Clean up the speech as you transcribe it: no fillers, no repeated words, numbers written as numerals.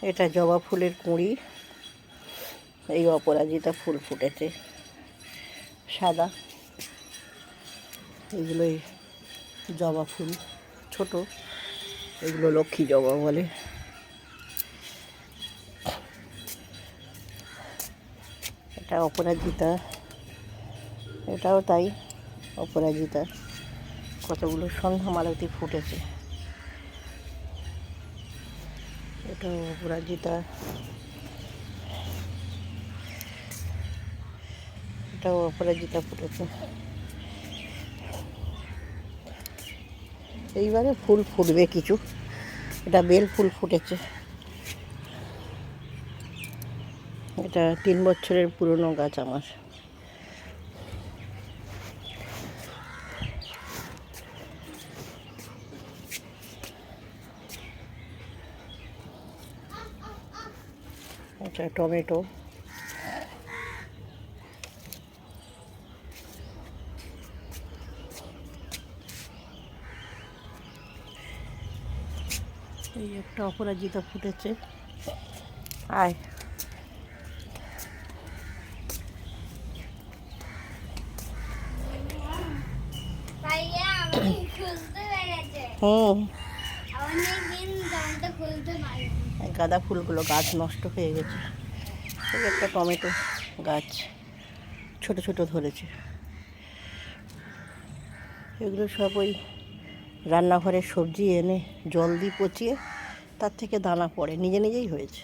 এটা জবা ফুলের কুঁড়ি। এই অপরাজিতা ফুল ফুটেছে সাদা। এগুলোই জবা ফুল ছোট, এগুলো লক্ষ্মী জবা বলে। এটা অপরাজিতা, এটাও তাই অপরাজিতা। কতগুলো সন্ধ্যা মালতী ফুটেছে। এটাও অপরাজিতা, এটাও অপরাজিতা ফুটেছে। এইবারে ফুল ফুটবে কিছু। এটা বেল ফুল ফুটেছে। এটা 3 বছরের পুরনো গাছ আমার। এটা টমেটো। এই একটা অপরাজিতা ফুটেছে। আয় গাঁদা ফুলগুলো গাছ নষ্ট হয়ে গেছে। এই একটা টমেটো গাছ ছোট ছোট ধরেছে। এগুলো সব ওই রান্নাঘরের সবজি এনে জল দিয়ে পচিয়ে তার থেকে দানা পড়ে, নিজে নিজেই হয়েছে।